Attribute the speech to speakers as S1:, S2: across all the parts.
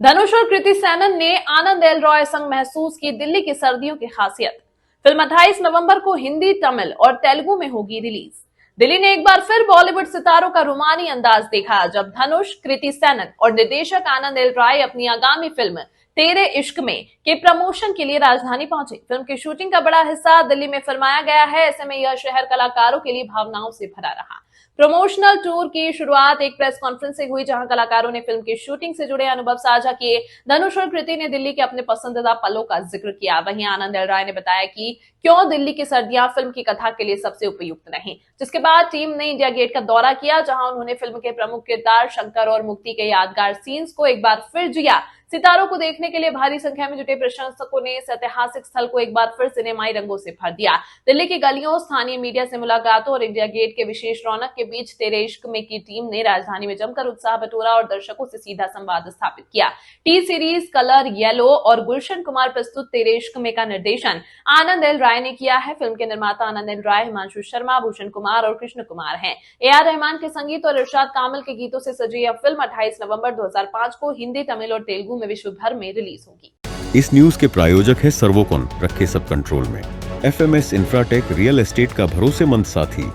S1: धनुष और कृति सैनन ने आनंद एल रॉय संग महसूस की दिल्ली की सर्दियों की खासियत। फिल्म 28 नवंबर को हिंदी, तमिल और तेलुगु में होगी रिलीज। दिल्ली ने एक बार फिर बॉलीवुड सितारों का रूमानी अंदाज देखा जब धनुष, कृति सैनन और निर्देशक आनंद एल रॉय अपनी आगामी फिल्म तेरे इश्क में के प्रमोशन के लिए राजधानी पहुंचे। फिल्म की शूटिंग का बड़ा हिस्सा दिल्ली में फिल्माया गया है। ऐसे में यह शहर कलाकारों के लिए भावनाओं से भरा रहा। प्रमोशनल टूर की शुरुआत एक प्रेस कॉन्फ्रेंस से हुई जहां कलाकारों ने फिल्म की शूटिंग से जुड़े अनुभव साझा किए। धनुष और कृति ने दिल्ली के अपने पसंदीदा पलों का जिक्र किया। वहीं आनंद एल राय ने बताया कि क्यों दिल्ली की सर्दियां फिल्म की कथा के लिए सबसे उपयुक्त नहीं। जिसके बाद टीम ने इंडिया गेट का दौरा किया जहां उन्होंने फिल्म के प्रमुख किरदार शंकर और मुक्ति के यादगार सीन्स को एक बार फिर जिया। सितारों को देखने के लिए भारी संख्या में जुटे प्रशंसकों ने इस ऐतिहासिक स्थल को एक बार फिर सिनेमाई रंगों से भर दिया। दिल्ली की गलियों, स्थानीय मीडिया से मुलाकातों और इंडिया गेट के विशेष रौनक के बीच तेरे इश्क में की टीम ने राजधानी में जमकर उत्साह बटोरा और दर्शकों से सीधा संवाद स्थापित किया। टी सीरीज, कलर, येलो और गुलशन कुमार प्रस्तुत तेरे इश्क में का निर्देशन आनंद एल राय ने किया है। फिल्म के निर्माता आनंद एल राय, हिमांशु शर्मा, भूषण कुमार और कृष्ण कुमार हैं। AR रहमान के संगीत और इरशाद कामिल के गीतों से सजी यह फिल्म 28 नवंबर 2005 को हिंदी, तमिल और तेलुगु में विश्व भर में रिलीज होगी।
S2: इस न्यूज के प्रायोजक है सर्वोकॉन, रखे सब कंट्रोल में। FMS इंफ्राटेक, रियल एस्टेट का भरोसेमंद साथी।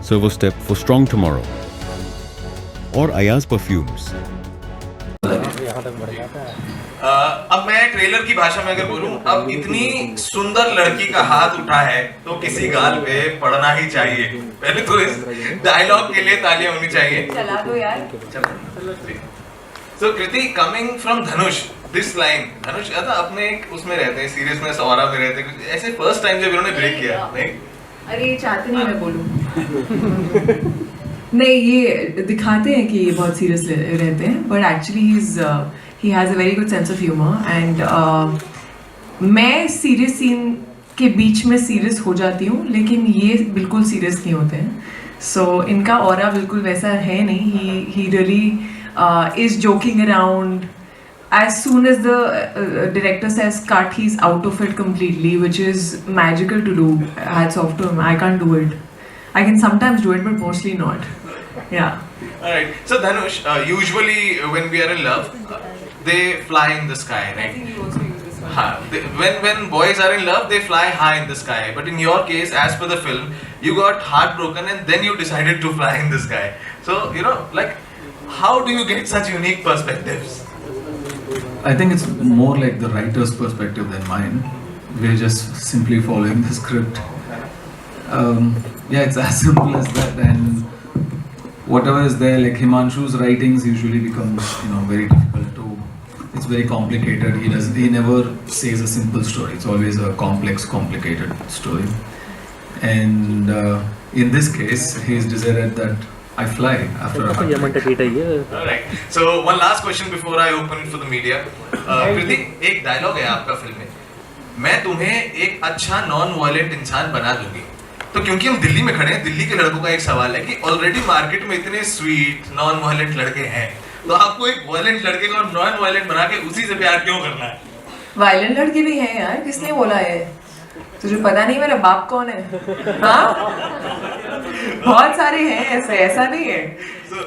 S2: Servo step for strong tomorrow और अयाज परफ्यूम्स।
S3: अब मैं ट्रेलर की भाषा में अगर बोलूं, अब इतनी सुंदर लड़की का हाथ उठा है तो किसी गाल पे पड़ना ही चाहिए। पहले तो इस डायलॉग के लिए तालियां होनी चाहिए।
S4: चला दो यार।
S3: So Kriti, coming from Dhanush, this line, Dhanush था अपने उसमें रहते हैं, सीरियसनेस ऑरा में रहते हैं, ऐसे फर्स्ट टाइम जब इन्होंने ब्रेक किया नहीं?
S4: अरे ये चाहते नहीं मैं बोलूं। नहीं, ये दिखाते हैं कि ये बहुत सीरियस रहते हैं, but actually he has a very good sense of humor and मैं सीरियस सीन के बीच में सीरियस हो जाती हूँ, लेकिन ये बिल्कुल सीरियस नहीं होते हैं। So इनका ऑरा बिल्कुल वैसा है नहीं। He really is joking around. As soon as the director says cut, he's out of it completely, which is magical to do. Hats off to him. I can't do it. I can sometimes do it, but mostly not. Yeah.
S3: Alright. So Dhanush, usually when we are in love, they fly in the sky,
S4: I
S3: right?
S4: think you also use this one.
S3: When boys are in love, they fly high in the sky. But in your case, as per the film, you got heartbroken and then you decided to fly in the sky. So like, how do you get such unique perspectives?
S5: I think it's more like the writer's perspective than mine. We're just simply following the script. Yeah, it's as simple as that. And whatever is there, like Himanshu's writings usually becomes, very difficult to. It's very complicated. He never says a simple story. It's always a complex, complicated story. And in this case, he's decided that I fly after a heartbreak.
S3: Alright. So one last question before I open it for the media. कृति, एक dialogue है आपका film में, मैं तुम्हें एक अच्छा non violent इंसान बना दूंगी। तो क्योंकि हम दिल्ली में खड़े हैं, दिल्ली के लड़कों का एक सवाल है कि ऑलरेडी मार्केट में इतने स्वीट नॉन वायलेंट लड़के हैं, तो आपको एक वायलेंट लड़के को नॉन वायलेंट बना के उसी से प्यार क्यों करना है?
S4: वायलेंट लड़के भी हैं यार, किसने बोला है? तुझे पता नहीं मेरा बाप कौन है? हाँ, बहुत सारे हैं ऐसा नहीं है।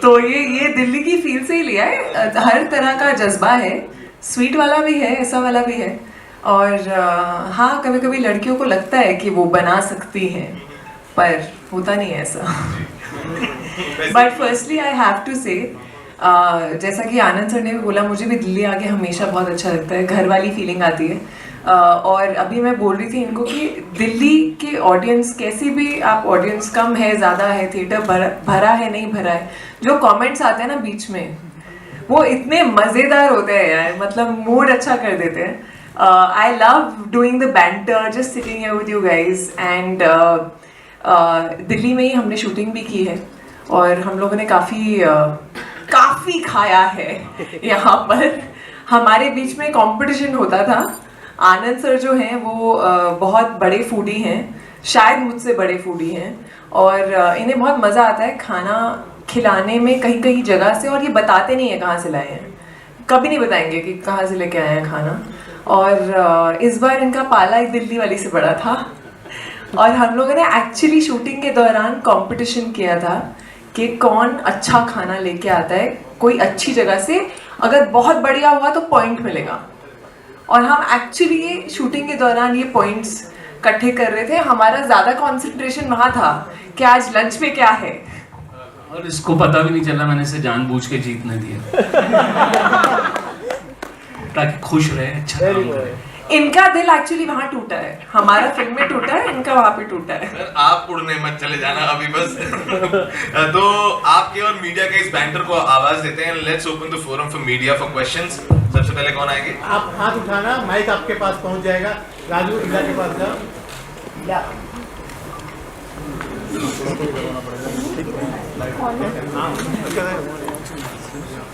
S4: तो ये दिल्ली की फील से ही लिया है। हर तरह का जज्बा है, स्वीट वाला भी है, ऐसा वाला भी है। और हाँ, कभी कभी लड़कियों को लगता है कि वो बना सकती हैं, पर होता नहीं है ऐसा। But firstly I have to say, जैसा कि आनंद सर ने भी बोला, मुझे भी दिल्ली आके हमेशा बहुत अच्छा लगता है, घर वाली फीलिंग आती है। और अभी मैं बोल रही थी इनको कि दिल्ली के ऑडियंस, कैसी भी आप ऑडियंस, कम है ज़्यादा है, थिएटर भरा है नहीं भरा है, जो कमेंट्स आते हैं ना बीच में, वो इतने मज़ेदार होते हैं यार, मतलब मूड अच्छा कर देते हैं। I love doing the banter, just sitting here with you guys. And Delhi में ही हमने शूटिंग भी की है और हम लोगों ने काफ़ी खाया है यहाँ पर। हमारे बीच में कंपटीशन होता था। आनंद सर जो हैं वो बहुत बड़े फूडी हैं, शायद मुझसे बड़े फूडी हैं, और इन्हें बहुत मज़ा आता है खाना खिलाने में कहीं कहीं जगह से, और ये बताते नहीं है कहाँ से लाए हैं, कभी नहीं बताएंगे कि कहाँ से लेके आए हैं खाना। और इस बार इनका पाला एक दिल्ली वाली से बड़ा था, और हम लोगों ने एक्चुअली शूटिंग के दौरान कंपटीशन किया था कि कौन अच्छा खाना लेके आता है कोई अच्छी जगह से, अगर बहुत बढ़िया हुआ तो पॉइंट मिलेगा। और हम एक्चुअली शूटिंग के दौरान ये पॉइंट्स इकट्ठे कर रहे थे। हमारा ज़्यादा कंसंट्रेशन वहाँ था कि आज लंच में क्या है।
S6: और इसको पता भी नहीं चला, मैंने इसे जानबूझ के जीतने दिया ताकि खुश रहे, अच्छा काम करे।
S4: इनका दिल एक्चुअली वहाँ टूटा है, हमारा फिल्म में टूटा है, इनका वहाँ पे टूटा है।
S3: सर आप उड़ने मत चले जाना अभी बस। तो आपके और मीडिया के इस बैंटर को आवाज देते हैं। Let's open the forum for media for questions. सबसे पहले कौन आएंगे?
S7: आप हाथ उठाना, माइक आपके पास पहुंच जाएगा। राजू इला के पास जाओ।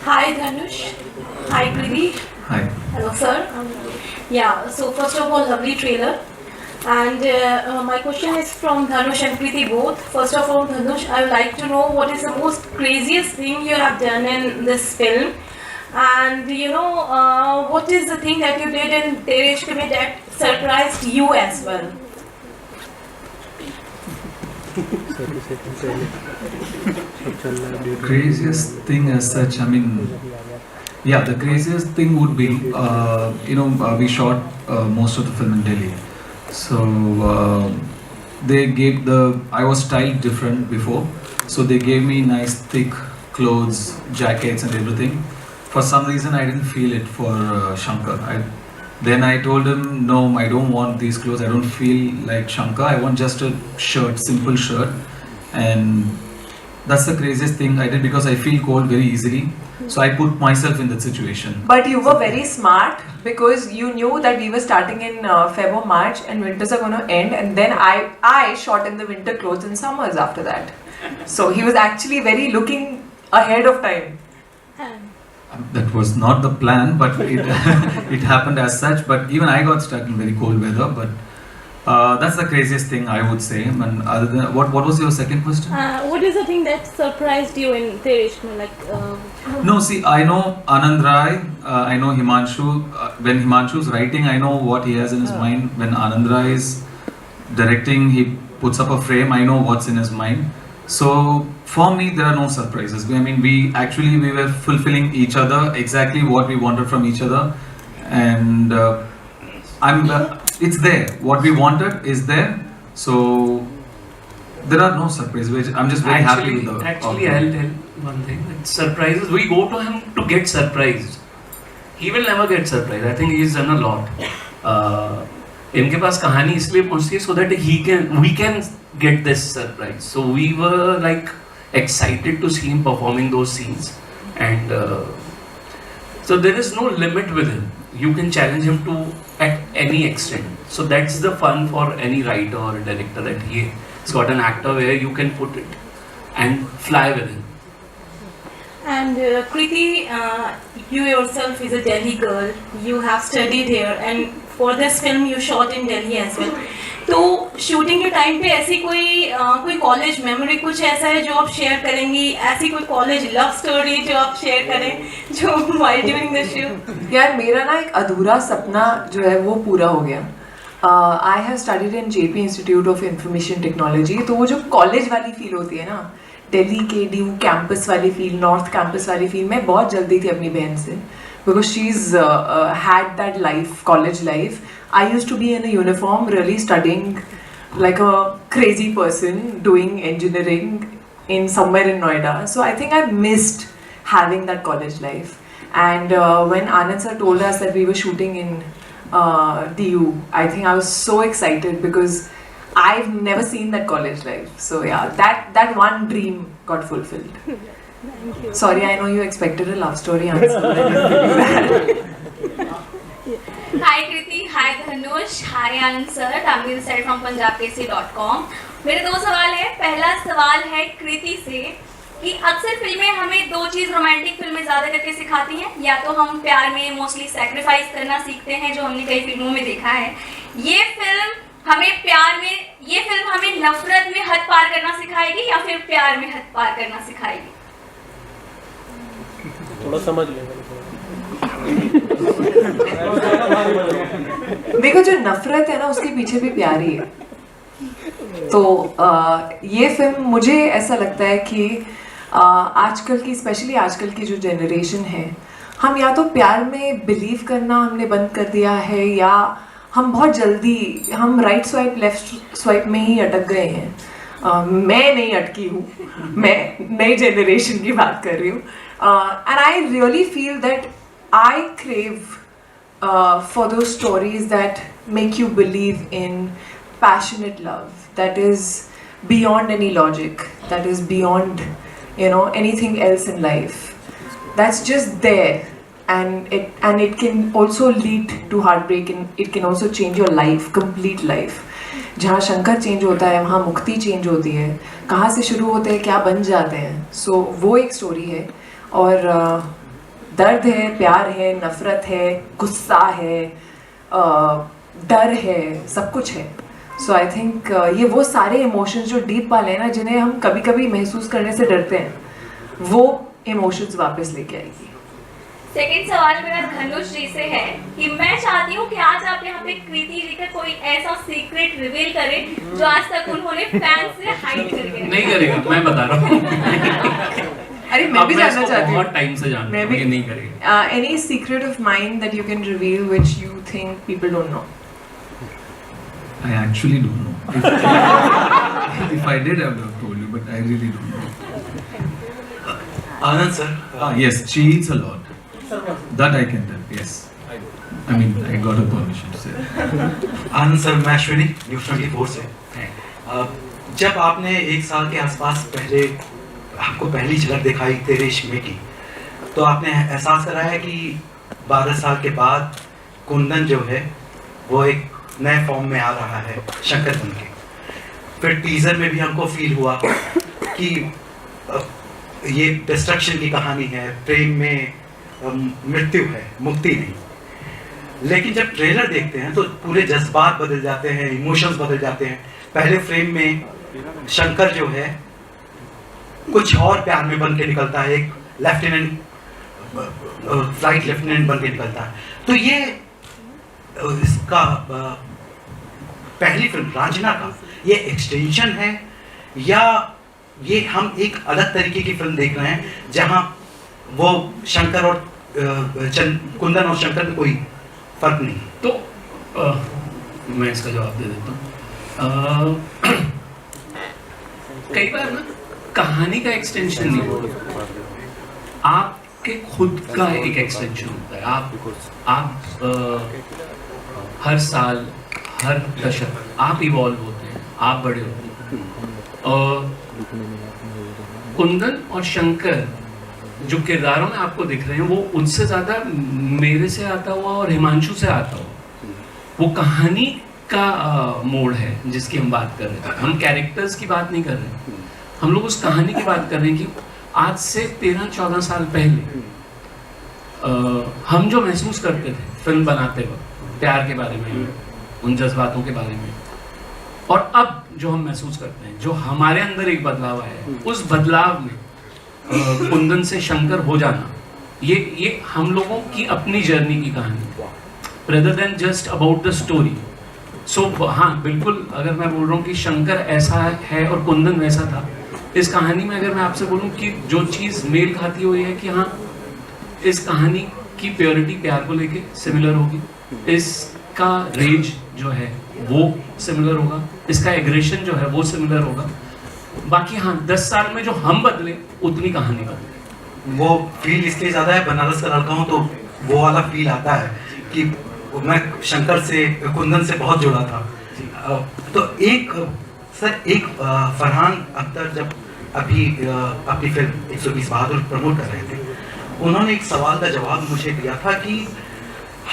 S8: Hi Dhanush. Hi Kriti.
S5: Hi.
S8: Hello sir. Yeah, so first of all, lovely trailer. And my question is from Dhanush and Kriti both. First of all, Dhanush, I would like to know what is the most craziest thing you have done in this film. And you know, what is the thing that you did in Tere Ishq Mein that surprised you as well?
S5: Craziest thing as such, I mean, yeah, the craziest thing would be, we shot most of the film in Delhi. So I was styled different before. So they gave me nice thick clothes, jackets and everything. For some reason I didn't feel it for Shankar. Then I told him, no, I don't want these clothes. I don't feel like Shankar. I want just a shirt, simple shirt. And that's the craziest thing I did because I feel cold very easily. So I put myself in that situation.
S4: But you were very smart because you knew that we were starting in Feb or March and winters are going to end. And then I shot in the winter clothes in summers after that. So he was actually very looking ahead of time.
S5: That was not the plan, but it happened as such. But even I got stuck in very cold weather. But that's the craziest thing I would say. And other than what was your second question?
S8: What is the thing that surprised you in Tere Ishq Mein?
S5: No, see, I know Anand Rai, I know Himanshu. When Himanshu is writing, I know what he has in his mind. When Anand Rai is directing, he puts up a frame. I know what's in his mind. So for me, there are no surprises. I mean, we were fulfilling each other exactly what we wanted from each other, and it's there. What we wanted is there. So there are no surprises. I'm just very happy with the
S6: Actually, I'll tell one thing. Like, surprises, we go to him to get surprised. He will never get surprised. I think he's done a lot. इनके पास कहानी इसलिए पहुंचती है so that we can get this surprise. So we were like excited to see him performing those scenes, and so there is no limit with him. You can challenge him to at any extent. So that's the fun for any writer or director, that he's got an actor where you can put it and fly with him.
S8: And Kriti, you yourself is a Delhi girl. You have studied here, and for this film you shot in Delhi as well. तो shooting के time पे ऐसी कोई college memory कुछ ऐसा है जो आप शेयर करेंगी? ऐसी कोई कॉलेज लव स्टोरी जो आप शेयर करें जो while during the shoot?
S4: यार मेरा ना एक अधूरा सपना जो है वो पूरा हो गया। I have studied in JP institute of information technology. तो वो जो कॉलेज वाली फील होती है ना, दिल्ली के DU कैंपस वाली फील, नॉर्थ कैंपस वाली फील, मैं बहुत जल्दी थी अपनी बहन से, because she's had that life, college life. I used to be in a uniform, really studying like a crazy person, doing engineering in somewhere in Noida. So I think I missed having that college life. And when Anand sir told us that we were shooting in DU, I think I was so excited because I've never seen that college life. So yeah, that one dream got fulfilled.
S8: Thank you.
S4: Sorry, I know you expected a love story answer. I didn't give you that.
S9: Hi Kriti, hi Dhanush, hi Anand sir, Tamil side from punjabkesi.com. मेरे दो सवाल है। पहला सवाल है कृति से कि अक्सर फिल्में हमें दो चीज़ रोमांटिक फिल्में ज़्यादा करके सिखाती हैं। या तो हम प्यार में मोस्टली सैक्रिफाइस करना सीखते हैं, जो हमने कई फिल्मों में देखा है। ये फिल्म हमें नफरत में हद पार करना सिखाएगी या फिर प्यार में हद पार करना सिखाएगी?
S7: थोड़ा समझ लेगा।
S4: देखो, जो नफरत है ना उसके पीछे भी प्यार ही है। तो ये फिल्म मुझे ऐसा लगता है कि आजकल की, स्पेशली आजकल की जो जनरेशन है, हम या तो प्यार में बिलीव करना हमने बंद कर दिया है, या हम बहुत जल्दी हम राइट स्वाइप लेफ्ट स्वाइप में ही अटक गए हैं. मैं नहीं अटकी हूँ, मैं नई जनरेशन की बात कर रही हूँ. And I really feel that I crave for those stories that make you believe in passionate love that is beyond any logic, that is beyond, you know, anything else in life. That's just there, and it can also lead to heartbreak, and it can also change your life, complete life. जहाँ Shankar change होता है वहाँ मुक्ति change होती है. कहाँ से शुरू होते हैं, क्या बन जाते हैं. सो वो एक स्टोरी है, और दर्द है, प्यार है, नफरत है, गुस्सा है, डर है, सब कुछ है. सो आई थिंक ये वो सारे इमोशंस जो डीप वाले हैं ना, जिन्हें हम कभी कभी महसूस करने से डरते हैं, वो इमोशंस वापस लेके आएगी.
S9: सेकंड सवाल मेरा धनुष जी से है कि मैं चाहती हूँ कि आज आप यहाँ पे कृति जी का कोई ऐसा सीक्रेट रिवील करें जो आज तक उन्होंने फैन से हाइड करके
S6: नहीं करेगा, मैं बता रहा हूँ.
S4: अरे मैं भी जानना चाहती हूँ.
S6: बहुत टाइम से जानता हूँ, ये नहीं करेगा.
S4: Any secret of mind that you can reveal which you think people don't know.
S5: I actually don't know. If I did, I would have told you, but I really don't know.
S10: Anand sir.
S5: Yes, she eats a lot. That I can tell. Yes. I mean, I got her permission to say that.
S10: Anand sir, मैं Ashwini news 24 से. जब आपने 1 साल के आसपास पहले आपको पहली झलक दिखाई तेरे इश्क में की, तो आपने एहसास कराया कि 12 साल के बाद कुंदन जो है वो एक नए फॉर्म में आ रहा है शंकर बन के. फिर टीजर में भी हमको फील हुआ कि ये डिस्ट्रक्शन की कहानी है, प्रेम में मृत्यु है, मुक्ति नहीं. लेकिन जब ट्रेलर देखते हैं तो पूरे जज्बात बदल जाते हैं, इमोशंस बदल जाते हैं. पहले फ्रेम में शंकर जो है कुछ और प्यार में बन के निकलता है, एक लेफ्टिनेंट, फ्लाइट लेफ्टिनेंट बन के निकलता है. तो ये इसका पहली फिल्म रांझना का ये एक्सटेंशन है, या ये हम एक अलग तरीके की फिल्म देख रहे हैं जहां वो शंकर और कुंदन और शंकर में कोई फर्क नहीं.
S6: तो मैं इसका जवाब दे देता हूँ. कई बार ना कहानी का एक्सटेंशन नहीं होता, आपके खुद का एक एक्सटेंशन होता है. आप हर साल, हर दशक आप इवॉल्व होते हैं, आप बड़े होते हैं. कुंदन और शंकर जो किरदारों में आपको दिख रहे हैं वो उनसे ज़्यादा मेरे से आता हुआ और हिमांशु से आता हुआ वो कहानी का मोड़ है जिसकी हम बात कर रहे हैं. हम कैरेक्टर्स की बात नहीं कर रहे हैं, हम लोग उस कहानी की बात कर रहे हैं कि आज से 13-14 साल पहले हम जो महसूस करते थे फिल्म बनाते वक्त, प्यार के बारे में, उन जज्बातों के बारे में, और अब जो हम महसूस करते हैं, जो हमारे अंदर एक बदलाव आया है, उस बदलाव में कुंदन से शंकर हो जाना, ये हम लोगों की अपनी जर्नी की कहानी, rather than just about the story. So हाँ, बिल्कुल, अगर मैं बोल रहा हूँ कि शंकर ऐसा है और कुंदन वैसा था, इस कहानी में अगर मैं आपसे बोलूँ कि जो चीज़ मेल खाती हुई है कि हाँ, इस कहानी की प्योरिटी प्यार को लेके सिमिलर होगी, इसका रेंज जो है वो सिमिलर होगा, इसका एग्रेशन जो है वो सिमिलर होगा. बाकी हाँ, 10 साल में जो हम बदले उतनी कहानी बदले.
S10: वो फील इसलिए ज़्यादा है, बनारस का लड़का हूँ तो वो वाला फील आता है कि मैं शंकर से, कुंदन से बहुत जुड़ा था. तो एक फरहान अख्तर जब अभी अपनी फिल्म 120 बहादुर प्रमोट कर रहे थे, उन्होंने एक सवाल का जवाब मुझे दिया था कि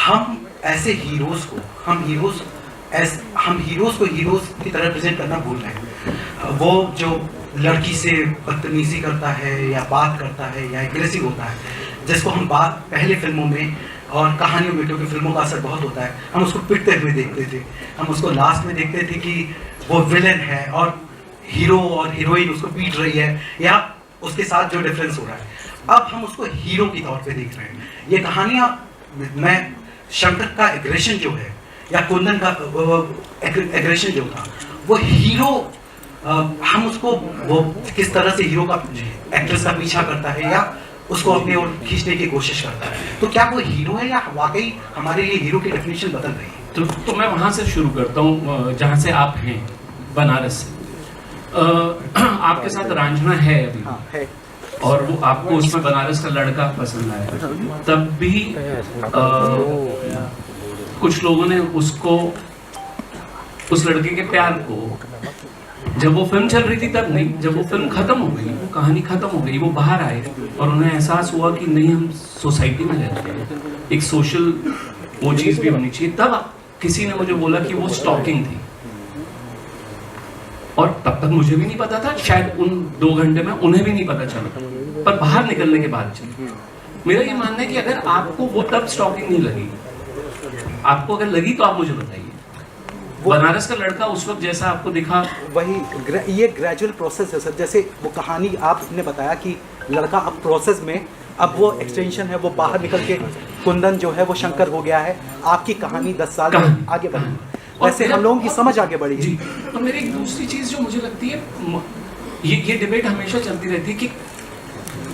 S10: हम ऐसे हीरोज़ को, हम हीरोज़ को हीरोज़ की तरह प्रेजेंट करना भूल रहे हैं. वो जो लड़की से बदतमीजी करता है या बात करता है या एग्रेसिव होता है, जिसको हम बात पहले फिल्मों में और कहानियों में, क्योंकि फिल्मों का असर बहुत होता है, हम उसको पिटते हुए देखते थे, हम उसको लास्ट में देखते थे कि वो विलन है और हीरो और हीरोइन उसको पीट रही है या उसके साथ जो डिफरेंस हो रहा है. अब हम उसको हीरो की तौर पे देख रहे हैं. ये कहानियाँ, मैं शंकर का एग्रेशन जो है या कुंदन का एग्रेशन जो था, वो हीरो, हम उसको वो किस तरह से हीरो का, एक्ट्रेस का पीछा करता है या उसको अपनी ओर खींचने की कोशिश करता है। तो क्या वो हीरो है या वाकई हमारे लिए हीरो की डेफिनेशन बदल रही है?
S6: तो मैं वहाँ से शुरू करता हूँ जहाँ से आप हैं, बनारस से। आपके साथ रांझना है अभी,
S10: हाँ, है।
S6: और वो आपको उसमें बनारस का लड़का पसंद आया, तब भी कुछ लोगों ने उसको, उस लड़के के प्यार को, जब वो फिल्म चल रही थी तब नहीं, जब वो फिल्म खत्म हो गई, वो कहानी खत्म हो गई, वो बाहर आए और उन्हें एहसास हुआ कि नहीं, हम सोसाइटी में रहते हैं, एक सोशल वो चीज़ भी होनी चाहिए, तब किसी ने मुझे बोला कि वो स्टॉकिंग थी। और तब तक मुझे भी नहीं पता था, शायद उन 2 घंटे में उन्हें भी नहीं पता चला, पर बाहर निकलने के बाद चला। मेरा ये मानना है कि अगर आपको वो तब स्टॉकिंग नहीं लगी, आपको अगर लगी तो आप मुझे बताइए। बनारस का लड़का उस वक्त जैसा आपको दिखा,
S10: वही ये ग्रेजुअल प्रोसेस है सर। जैसे वो कहानी आपने बताया कि लड़का अब प्रोसेस में, अब वो एक्सटेंशन है, वो बाहर निकल के कुंदन जो है वो शंकर हो गया है। आपकी कहानी 10 साल आगे बढ़ी, वैसे हम लोगों की समझ आगे बढ़ी
S6: जी। तो मेरी एक दूसरी चीज़ जो मुझे लगती है, ये डिबेट हमेशा चलती रहती है कि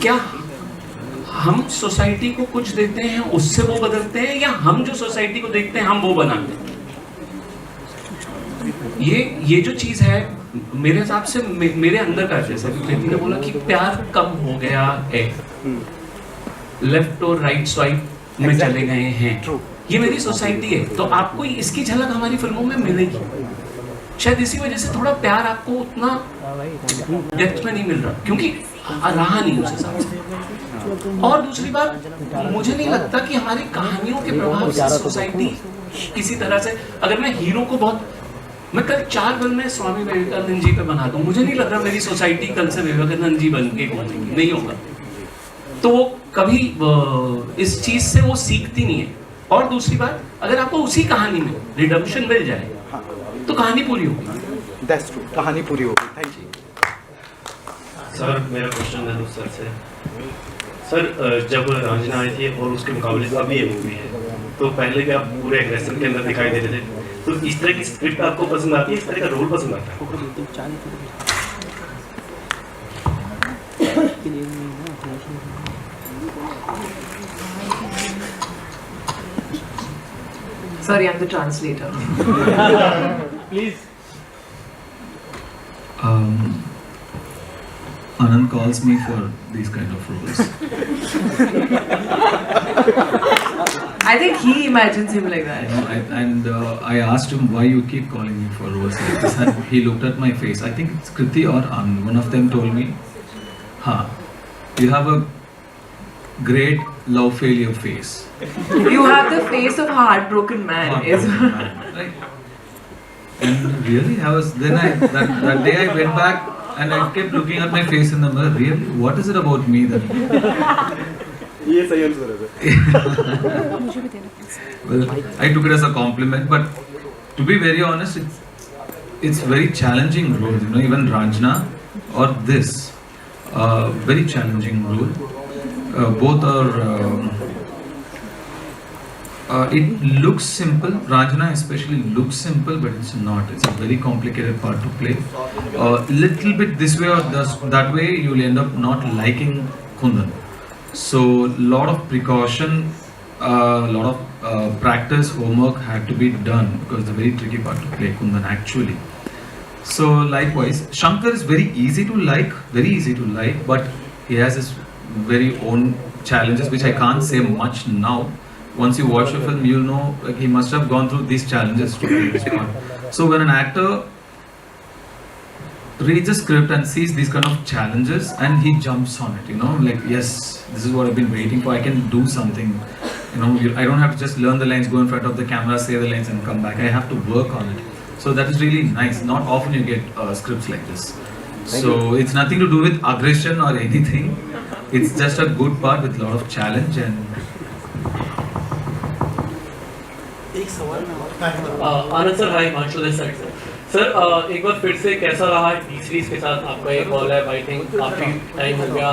S6: क्या हम सोसाइटी को कुछ देते हैं उससे वो बदलते हैं, या हम जो सोसाइटी को देखते हैं हम वो बनाते हैं। ये जो चीज़ है मेरे हिसाब से मेरे अंदर का, जैसा कि कृति ने बोला कि प्यार कम हो गया है, लेफ्ट और राइट स्वाइप में चले गए हैं, ये मेरी सोसाइटी है। तो आपको इसकी झलक हमारी फिल्मों में मिलेगी, शायद इसी वजह से थोड़ा प्यार आपको उतना डेप्थ में नहीं मिल रहा, क्योंकि रहा नहीं उस हिसाब से। और दूसरी बात, मुझे नहीं लगता कि हमारी कहानियों के प्रभाव से सोसाइटी किसी तरह से, अगर मैं हीरो को बहुत, मैं कल 4 फिल्में स्वामी विवेकानंद जी पे बना दूं, मुझे नहीं लग रहा मेरी सोसाइटी कल से विवेकानंद जी बन के घूमेगी, नहीं होगा। तो वो कभी इस चीज से वो सीखती नहीं है। और दूसरी बात, अगर आपको उसी कहानी में रिडम्पशन मिल जाए तो कहानी पूरी होगी।
S10: दैट्स ट्रू, कहानी पूरी होगी। Thank you
S11: sir. मेरा क्वेश्चन है सर से। सर, जब रांझना आई थी और उसके मुकाबले अभी ये मूवी है, तो पहले भी आप पूरे एग्रेशन के अंदर दिखाई दे रहे थे, तो इस तरह की स्क्रिप्ट आपको पसंद आती है, इस तरह का रोल पसंद आता है?
S4: Sorry, I'm the translator.
S7: Please.
S5: Anand calls me for these kind of roles.
S4: I think he imagines him like that.
S5: I asked him why you keep calling me for roles like this, and he looked at my face. I think it's Kriti or Anand. One of them told me, you have a great love failure face.
S4: You have the face of a heartbroken man.
S5: Right? And really, that day I went back and I kept looking at my face in the mirror. Really, what is it about me that?
S11: ये सही answer है।
S5: Well, I took it as a compliment, but to be very honest, it's very challenging role. You know, even Ranjana or this, very challenging role. Both are. It looks simple. Ranjana especially looks simple, but it's not. It's a very complicated part to play. Little bit this way or that way, you'll end up not liking Kundan. So, lot of precaution, lot of practice, homework had to be done, because it's a very tricky part to play Kundan actually. So, likewise, Shankar is very easy to like, but he has his very own challenges, which I can't say much now. Once you watch the film, you'll know, like, he must have gone through these challenges to play this part. So when an actor reads a script and sees these kind of challenges and he jumps on it, you know, like, yes, this is what I've been waiting for, I can do something, you know, I don't have to just learn the lines, go in front of the camera, say the lines and come back. I have to work on it. So that is really nice. Not often you get scripts like this. So it's nothing to do with aggression or anything. It's just a good part with a lot of challenge. And
S11: एक सवाल Anand sir, hi, Himanshu this side sir.
S12: Sir एक बार फिर से कैसा रहा टी-सीरीज के साथ आपका ये कॉल है? आई थिंक काफ़ी टाइम हो गया,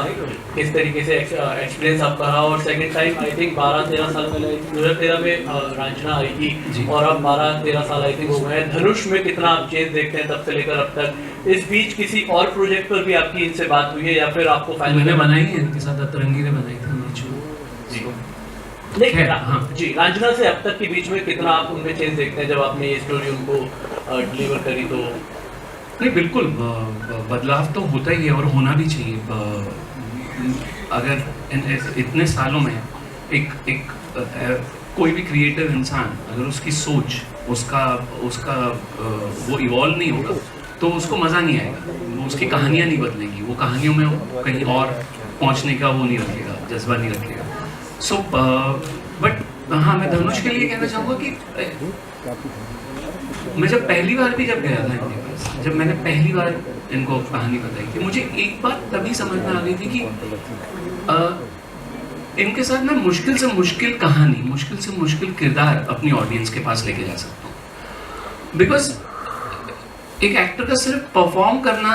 S12: किस तरीके से एक्सपीरियंस आपका रहा? और सेकंड टाइम आई थिंक 12-13 साल पहले 2013 में रांझना आई थी और अब 12-13 साल आई थिंक हो गए हैं। धनुष में कितना आप चेंज देखते हैं तब से लेकर अब तक? इस बीच किसी और प्रोजेक्ट पर भी आपकी इनसे बात हुई है या फिर आपको
S6: मैंने बनाई है इनके साथ, अतरंगी ने बनाई थी
S12: लेकिन हाँ जी, रांझना से अब तक के बीच में कितना आप उनमें चेंज देखते हैं जब आपने ये स्टोरी उनको डिलीवर करी? तो
S6: नहीं, बिल्कुल बदलाव तो होता ही है और होना भी चाहिए। अगर इतने सालों में एक कोई भी क्रिएटिव इंसान अगर उसकी सोच उसका वो इवॉल्व नहीं होगा तो उसको मज़ा नहीं आएगा, उसकी कहानियाँ नहीं बदलेंगी, वो कहानियों में कहीं और पहुँचने का वो नहीं रखेगा, जज्बा नहीं रखेगा। सो बट हाँ, मैं धनुष के लिए कहना चाहूँगा कि मैं जब पहली बार भी जब गया था इनके पास, जब मैंने पहली बार इनको कहानी बताई थी, मुझे एक बात तभी समझ में आ गई थी कि इनके साथ मैं मुश्किल से मुश्किल कहानी, मुश्किल से मुश्किल किरदार अपनी ऑडियंस के पास लेके जा सकता हूँ। बिकॉज एक एक्टर का सिर्फ परफॉर्म करना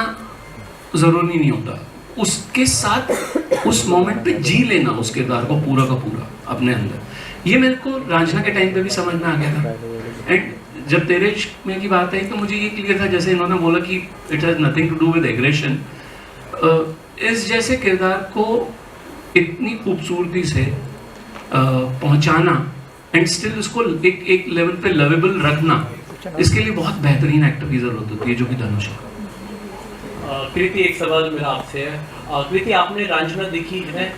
S6: ज़रूरी नहीं होता, उसके साथ उस मोमेंट पे जी लेना उस किरदार को पूरा का पूरा अपने अंदर। ये मेरे को रांझना के टाइम पे भी समझ में आ गया था। एंड जब तेरे इश्क में की बात आई तो मुझे ये क्लियर था, जैसे इन्होंने बोला कि it has nothing to do with aggression, इस जैसे किरदार को इतनी खूबसूरती से पहुंचाना एंड स्टिल उसको एक लेवल पे लवेबल रखना, इसके लिए बहुत बेहतरीन एक्टर की ज़रूरत होती है, जो कि धनुष है।
S12: कृति, एक सवाल मेरा आपसे है। कृति, आपने रांझना देखी है?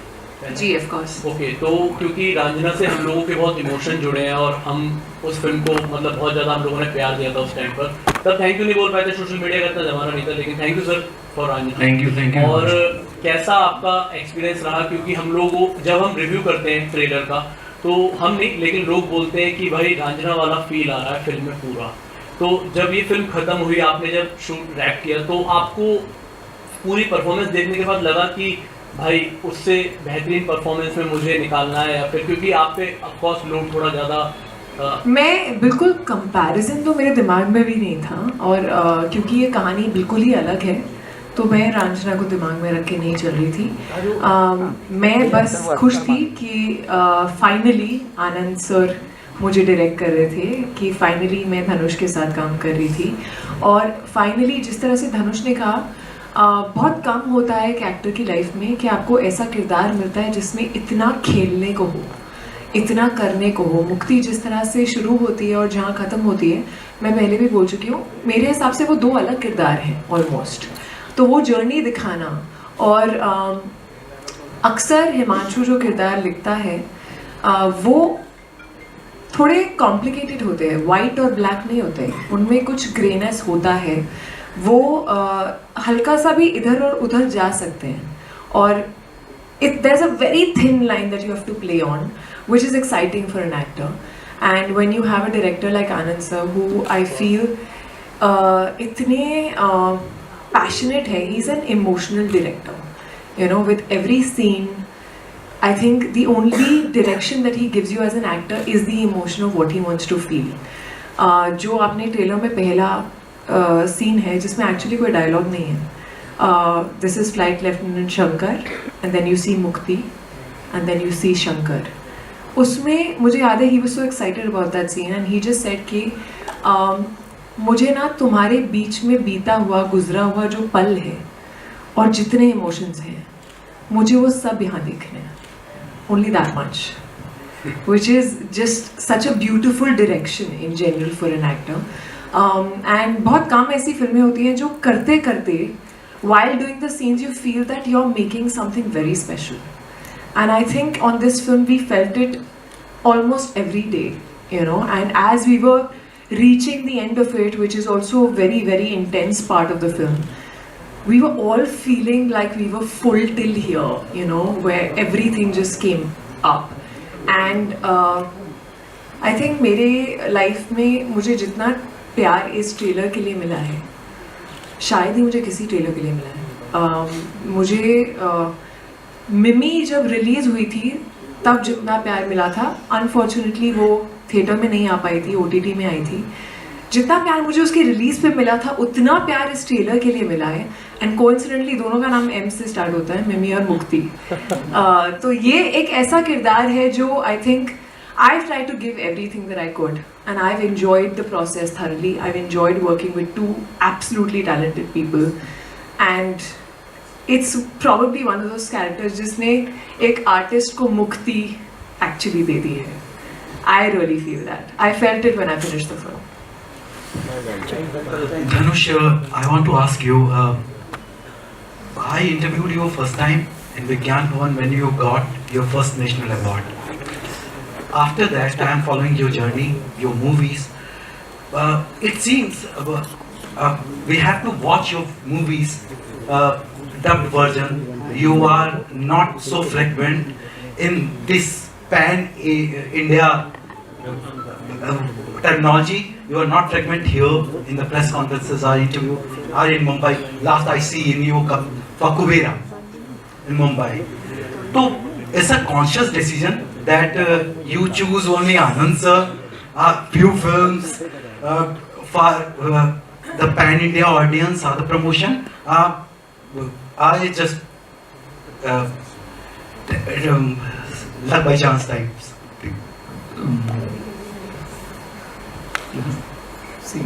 S4: जी, ऑफ कोर्स।
S12: ओके, तो क्योंकि रांझना से हम लोगों के बहुत इमोशन जुड़े हैं और हम उस फिल्म को मतलब बहुत ज़्यादा हम लोगों ने प्यार दिया था उस टाइम पर। तब थैंक यू नहीं बोल पाए थे, सोशल मीडिया का इतना ज़माना नहीं था, लेकिन thank you sir for Raanjhanaa.
S6: Thank you.
S12: और कैसा आपका एक्सपीरियंस रहा? क्योंकि हम लोगों जब हम रिव्यू करते हैं ट्रेलर का तो हम नहीं, लेकिन लोग बोलते हैं कि भाई रांझना वाला फील आ रहा है फिल्म में पूरा। तो जब ये फिल्म खत्म हुई, आपने जब शूट रैप किया, तो आपको पूरी परफॉर्मेंस देखने के बाद लगा कि भाई उससे बेहतरीन परफॉर्मेंस में मुझे निकालना है, या फिर क्योंकि आप पे ऑफकोर्स लोग थोड़ा ज़्यादा
S4: मैं बिल्कुल कंपैरिजन तो मेरे दिमाग में भी नहीं था, और क्योंकि ये कहानी बिल्कुल ही अलग है तो मैं रांझना को दिमाग में रख के नहीं चल रही थी। मैं बस खुश थी कि फाइनली आनंद सर मुझे डायरेक्ट कर रहे थे, कि फाइनली मैं धनुष के साथ काम कर रही थी। और फाइनली जिस तरह से धनुष ने कहा, बहुत कम होता है एक एक्टर की लाइफ में कि आपको ऐसा किरदार मिलता है जिसमें इतना खेलने को हो, इतना करने को हो। मुक्ति जिस तरह से शुरू होती है और जहाँ ख़त्म होती है, मैं पहले भी बोल चुकी हूँ, मेरे हिसाब से वो दो अलग किरदार हैं ऑलमोस्ट। तो वो जर्नी दिखाना, और अक्सर हिमांशु जो किरदार लिखता है वो थोड़े कॉम्प्लिकेटेड होते हैं, वाइट और ब्लैक नहीं होते, उनमें कुछ ग्रेनेस होता है, वो हल्का सा भी इधर और उधर जा सकते हैं। और there is a very thin line that you have to play on, which is exciting for an actor. And when you have a director like Anand sir, who I feel itne passionate hai, he's an emotional director, you know, with every scene I think the only direction that he gives you as an actor is the emotion of what he wants to feel. जो आपने trailer में पहला scene है जिसमें actually कोई dialogue नहीं है, this is flight lieutenant Shankar and then you see Mukti and then you see Shankar. उसमें मुझे याद है he was so excited about that scene and he just said कि मुझे ना तुम्हारे बीच में बीता हुआ गुजरा हुआ जो पल है और जितने इमोशंस हैं मुझे वो सब यहाँ देखने हैं, only that much, which is just such a beautiful direction in general for an actor. And बहुत कम ऐसी फिल्में होती हैं जो करते करते while doing the scenes you feel that you're making something very special. And I think on this film we felt it almost every day, you know, and as we were reaching the end of it, which is also a very, very intense part of the film, we were all feeling like we were full till here, you know, where everything just came up. And I think मेरे life में मुझे जितना प्यार इस trailer के लिए मिला है शायद ही मुझे किसी ट्रेलर के लिए मिला है। मुझे मिमी जब रिलीज़ हुई थी तब जितना प्यार मिला था, अनफॉर्चुनेटली वो थिएटर में नहीं आ पाई थी, OTT में आई थी, जितना प्यार मुझे उसके रिलीज पे मिला था उतना प्यार इस ट्रेलर के लिए मिला है. एंड कोइंसिडेंटली दोनों का नाम M से स्टार्ट होता है, मिमी और मुक्ति. तो ये एक ऐसा किरदार है जो I think I've tried to give everything that I could, and I've enjoyed the process thoroughly. I've enjoyed working with two absolutely talented people, and it's probably one of those characters जिसने एक artist को मुक्ति actually दे दी है. I really feel that. I felt it when I finished the film.
S10: Dhanush, I want to ask you. I interviewed you first time in Vigyan Bhavan when you got your first national award. After that, I am following your journey, your movies. It seems we have to watch your movies dubbed version. You are not so frequent in this pan-India terminology. You are not frequent here in the press conferences or interview or in Mumbai. Last I see in you for Kubera in Mumbai. So it's a conscious decision that you choose only Anand sir, few films for the pan-India audience or the promotion. I just luck by chance types.
S5: See.